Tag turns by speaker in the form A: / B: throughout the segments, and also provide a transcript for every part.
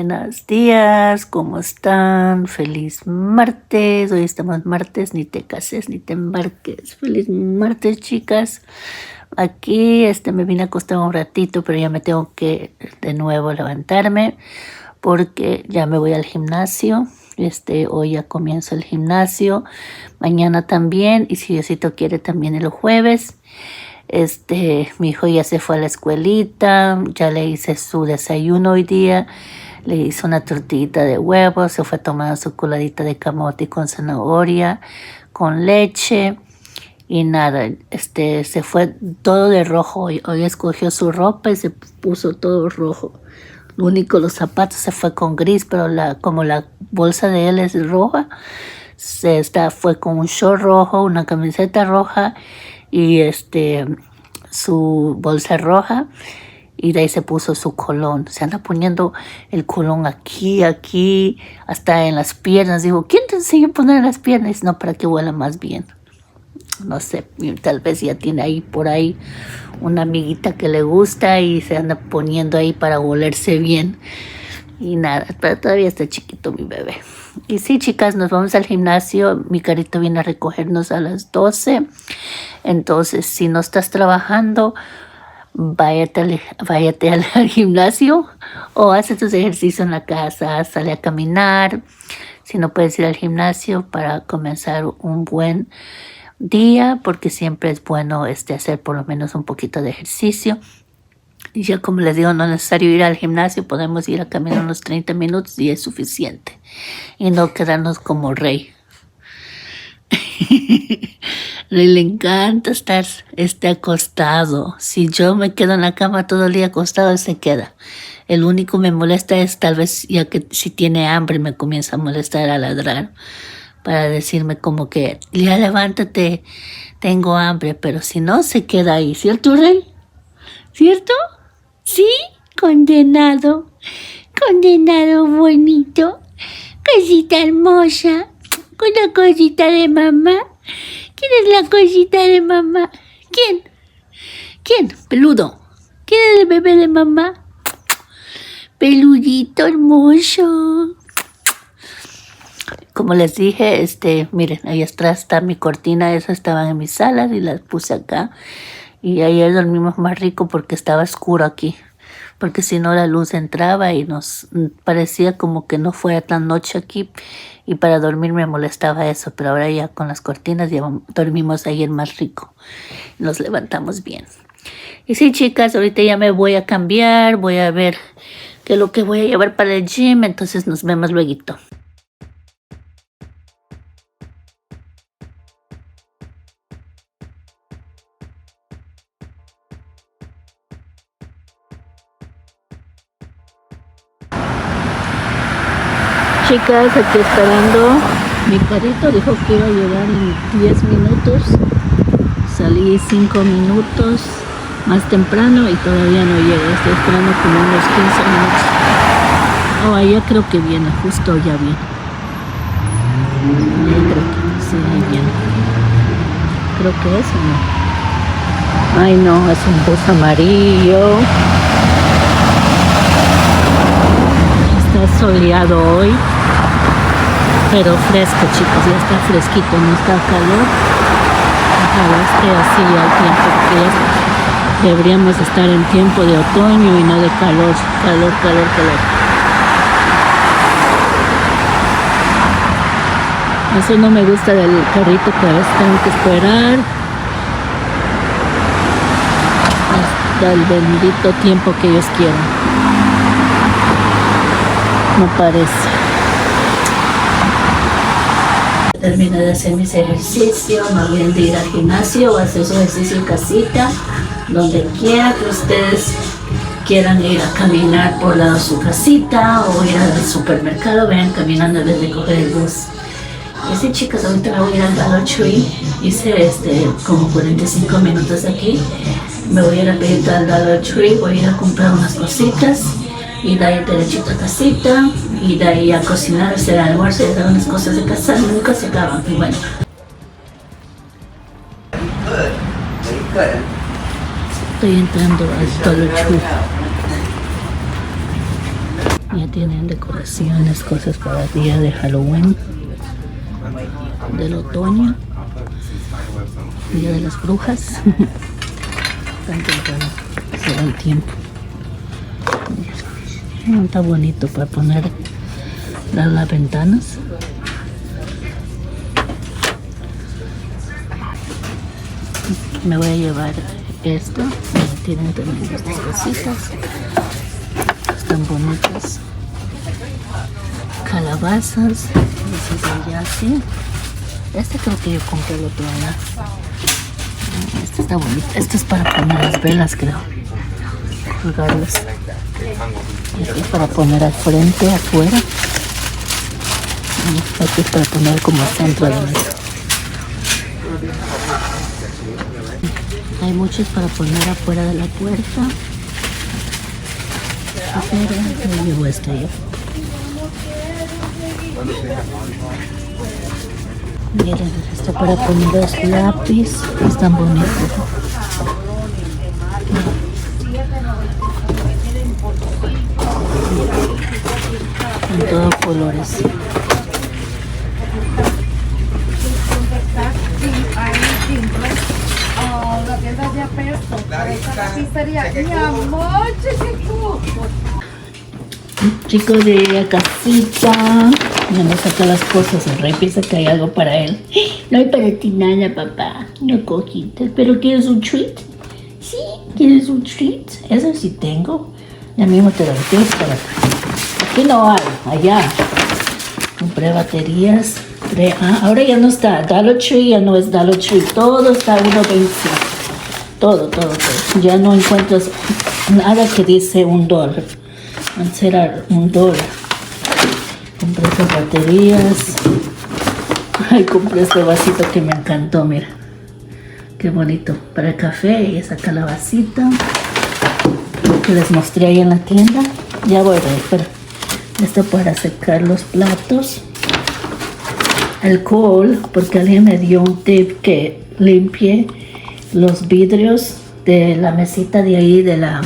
A: Buenos días, ¿cómo están? Feliz martes. Hoy estamos martes, ni te cases ni te embarques. Feliz martes, chicas. Aquí me vine a acostar un ratito, pero ya me tengo que de nuevo levantarme porque ya me voy al gimnasio. Hoy ya comienzo el gimnasio, mañana también, y si Diosito quiere también el jueves. Mi hijo ya se fue a la escuelita, ya le hice su desayuno hoy día, le hice una tortillita de huevo, se fue tomando su coladita de camote con zanahoria, con leche y nada, se fue todo de rojo. Hoy escogió su ropa y se puso todo rojo. Lo único, los zapatos se fue con gris, pero como la bolsa de él es roja, fue con un short rojo, una camiseta roja y su bolsa roja, y de ahí se puso su colón. Se anda poniendo el colón aquí, hasta en las piernas. Digo, ¿quién te enseñó a poner en las piernas? No, para que huela más bien. No sé, tal vez ya tiene ahí por ahí una amiguita que le gusta y se anda poniendo ahí para olerse bien. Y nada, pero todavía está chiquito mi bebé. Y sí, chicas, nos vamos al gimnasio. Mi carrito viene a recogernos a las 12. Entonces, si no estás trabajando, váyate al gimnasio o haz tus ejercicios en la casa, sale a caminar. Si no puedes ir al gimnasio, para comenzar un buen día, porque siempre es bueno hacer por lo menos un poquito de ejercicio. Y ya, como les digo, no es necesario ir al gimnasio, podemos ir a caminar unos 30 minutos y es suficiente. Y no quedarnos como Rey. Rey le encanta estar acostado. Si yo me quedo en la cama todo el día acostado, él se queda. El único que me molesta es tal vez ya que si tiene hambre me comienza a molestar, a ladrar, para decirme como que ya levántate, tengo hambre, pero si no, se queda ahí. ¿Cierto, Rey? ¿Cierto? ¿Sí? Condenado bonito, cosita hermosa, con la cosita de mamá. ¿Quién es la cosita de mamá? ¿Quién? Peludo. ¿Quién es el bebé de mamá? Peludito hermoso. Como les dije, miren, ahí atrás está mi cortina. Esas estaban en mis salas y las puse acá. Y ayer dormimos más rico porque estaba oscuro aquí. Porque si no la luz entraba y nos parecía como que no fuera tan noche aquí. Y para dormir me molestaba eso. Pero ahora ya con las cortinas ya dormimos ayer más rico. Nos levantamos bien. Y sí, chicas, ahorita ya me voy a cambiar. Voy a ver qué es lo que voy a llevar para el gym. Entonces nos vemos luego. Chicas, aquí esperando mi carrito. Dijo que iba a llegar en 10 minutos. Salí 5 minutos más temprano y todavía no llega. Estoy esperando como unos 15 minutos. Oh, allá creo que viene, justo ya viene. Ahí creo que sí, ahí viene. Creo que es o no. Ay, no, es un bus amarillo. Está soleado hoy, pero fresco, chicos, ya está fresquito, no está calor. Ojalá esté así al tiempo, porque ya deberíamos estar en tiempo de otoño y no de calor. Eso no me gusta del carrito, que a veces tengo que esperar hasta el bendito tiempo que ellos quieran. No parece. Terminé de hacer mis ejercicios. No olviden de ir al gimnasio o hacer su ejercicio en casita, donde quiera que ustedes quieran ir a caminar por lado de su casita o ir al supermercado, vayan caminando en vez de coger el bus. Y sí, chicas, ahorita me voy a ir al Dollar Tree. Hice como 45 minutos aquí. Me voy a ir a pedir al Dollar Tree, voy a ir a comprar unas cositas y de ahí derechito a casita y de ahí a cocinar, hacer almuerzo y hacer unas cosas de casa. Nunca se acaban. Y bueno, estoy entrando al Dollar Tree. Ya tienen decoraciones, cosas para el día de Halloween, del otoño, día de las brujas. Tan temprano, se da el tiempo. Está bonito para poner las ventanas. Me voy a llevar esto. Tienen también estas cositas. Están bonitas. Calabazas. Ya así. Este creo que yo compré el otro año. Este está bonito. Este es para poner las velas, creo. Colgarlas. Este es para poner al frente, afuera. Este es para poner como centro de mesa. Hay muchos para poner afuera de la puerta. Pero me llevo este yo. Miren, esto para poner los lápiz. Están bonitos. En todos colores. Chicos, llegué a casita. Me voy a sacar las cosas. El rey piensa que hay algo para él. No hay para ti nada, papá. No cojitas. ¿Pero quieres un treat? Sí, ¿quieres un treat? Eso sí tengo. Ya mismo te lo metí para acá. Aquí no hay, allá. Compré baterías. Ahora ya no está. Dollar Tree ya no es Dollar Tree. Todo está a 1.25. Todo. Ya no encuentras nada que dice $1. Antes era $1. Compré estas baterías. Ay, compré este vasito que me encantó, mira. Qué bonito. Para el café y esa calabacita que les mostré ahí en la tienda. Ya voy a ver, pero esto para secar los platos. Alcohol, porque alguien me dio un tip que limpie los vidrios de la mesita de ahí de la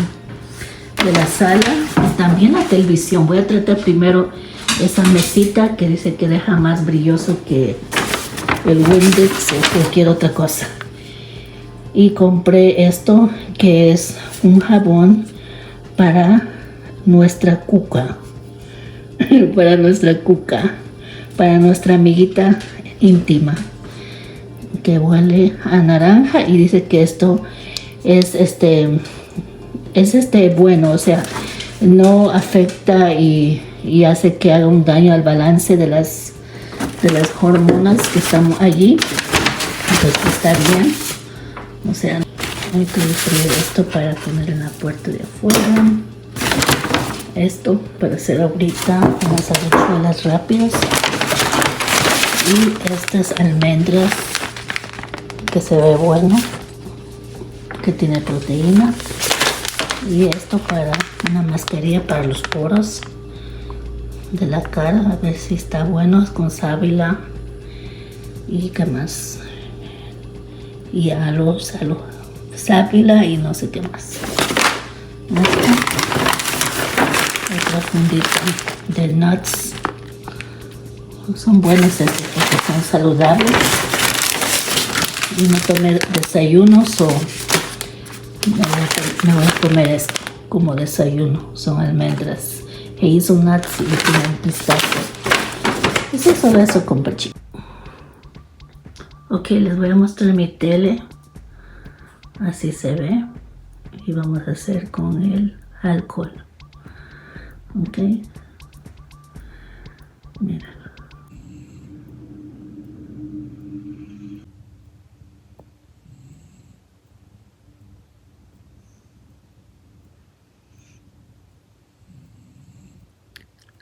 A: sala y también la televisión. Voy a tratar primero esa mesita que dice que deja más brilloso que el Windex o cualquier otra cosa. Y compré esto que es un jabón para nuestra cuca. Para nuestra amiguita íntima que huele a naranja y dice que esto es bueno, o sea, no afecta y hace que haga un daño al balance de las hormonas que están allí. Entonces está bien, o sea, hay que usar esto para poner en la puerta de afuera. Esto para hacer ahorita unas habichuelas rápidas. Y estas almendras que se ve bueno, que tiene proteína. Y esto para una mascarilla para los poros de la cara, a ver si está bueno, es con sábila y qué más, y sábila y no sé qué más. Otra fundita de nuts. Son buenos estos porque son saludables. Y no tomé desayunos o me voy a comer esto como desayuno. Son almendras, hazelnuts y tienen pistacho. Eso es solo eso compré, chicos. Ok, les voy a mostrar mi tele. Así se ve. Y vamos a hacer con el alcohol. Ok. Mira.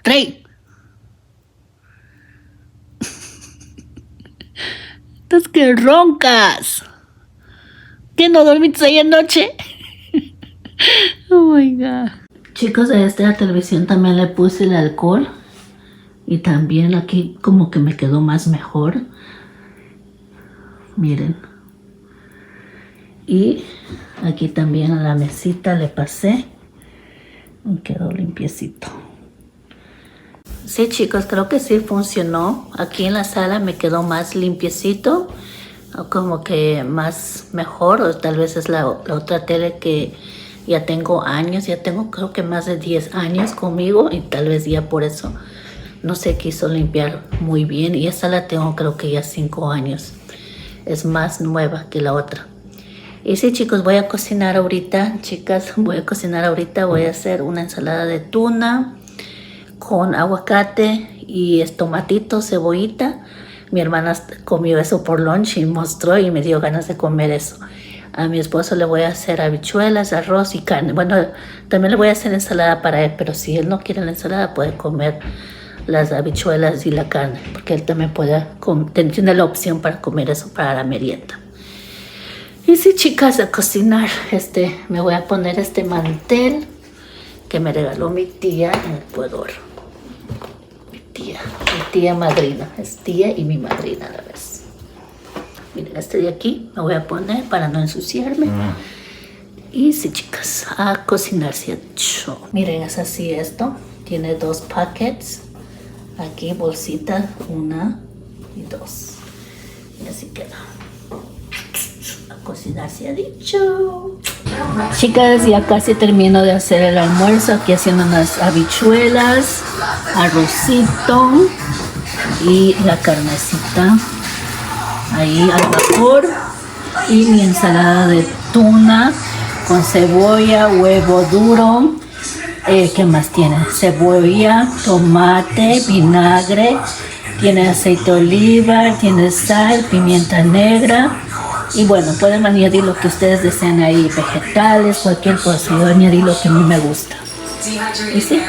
A: Rey. Estás que roncas. ¿Que no dormiste ahí anoche? Oh my god. Chicos, a esta televisión también le puse el alcohol. Y también aquí como que me quedó más mejor. Miren. Y aquí también a la mesita le pasé. Me quedó limpiecito. Sí, chicos, creo que sí funcionó. Aquí en la sala me quedó más limpiecito, o como que más mejor, o tal vez es la otra tele que ya tengo años, ya tengo creo que más de 10 años conmigo y tal vez ya por eso no se quiso limpiar muy bien. Y esta la tengo creo que ya 5 años. Es más nueva que la otra. Y sí, chicos, voy a cocinar ahorita. Chicas, voy a cocinar ahorita. Voy a hacer una ensalada de tuna con aguacate y tomatito, cebollita. Mi hermana comió eso por lunch y mostró y me dio ganas de comer eso. A mi esposo le voy a hacer habichuelas, arroz y carne. Bueno, también le voy a hacer ensalada para él, pero si él no quiere la ensalada puede comer las habichuelas y la carne, porque él también tiene la opción para comer eso para la merienda. Y sí, chicas, a cocinar. Me voy a poner este mantel que me regaló mi tía en Ecuador. Mi tía madrina. Es tía y mi madrina a la vez. Miren, este de aquí me voy a poner para no ensuciarme. Y sí, chicas, a cocinar se ha hecho. Miren, es así esto. Tiene 2 packets. Aquí bolsita 1 y 2. Y así queda. Cocinar se ha dicho. Chicas, ya casi termino de hacer el almuerzo. Aquí haciendo unas habichuelas, arrocito y la carnecita ahí al vapor, y mi ensalada de tuna con cebolla, huevo duro. ¿Qué más tiene? Cebolla, tomate, vinagre, tiene aceite de oliva, tiene sal, pimienta negra. Y bueno, pueden añadir lo que ustedes deseen ahí, vegetales, cualquier cosa. Yo añadí lo que a mí me gusta. Y sí,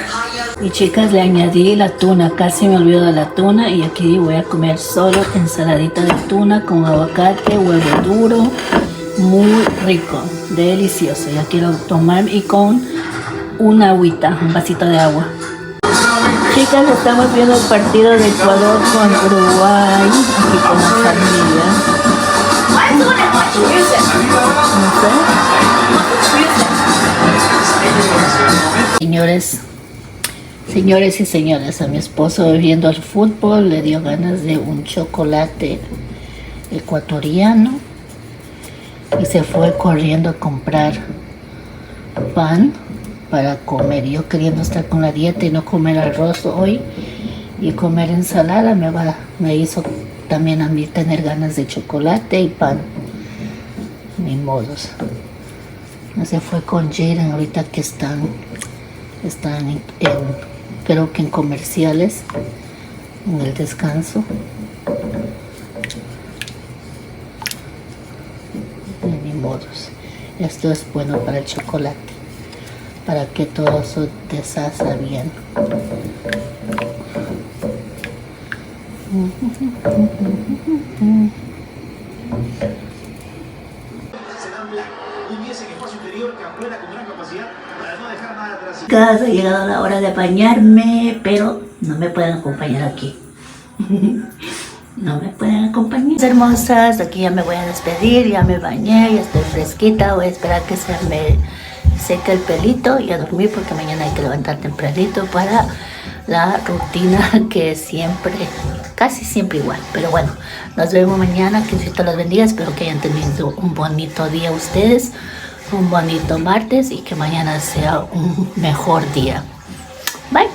A: y chicas, le añadí la tuna, casi me olvido de la tuna. Y aquí voy a comer solo ensaladita de tuna con aguacate, huevo duro, muy rico, delicioso. Ya quiero tomar y con una agüita, un vasito de agua. Chicas, estamos viendo el partido de Ecuador con Uruguay, aquí con la familia. Señores y señoras, a mi esposo viendo el fútbol le dio ganas de un chocolate ecuatoriano y se fue corriendo a comprar pan para comer. Yo queriendo estar con la dieta y no comer arroz hoy y comer ensalada me hizo también a mí tener ganas de chocolate y pan. Ni modos. Se fue con Jaden ahorita que están creo que en comerciales, en el descanso. Ni modos. Esto es bueno para el chocolate, para que todo se deshaga bien. Ha llegado la hora de bañarme, pero no me pueden acompañar aquí. No me pueden acompañar. Hermosas, aquí ya me voy a despedir, ya me bañé, ya estoy fresquita. Voy a esperar que se me seque el pelito y a dormir porque mañana hay que levantar tempranito para la rutina que siempre, casi siempre igual. Pero bueno, nos vemos mañana, que Dios los bendiga. Espero que hayan tenido un bonito día ustedes, un bonito martes y que mañana sea un mejor día. Bye.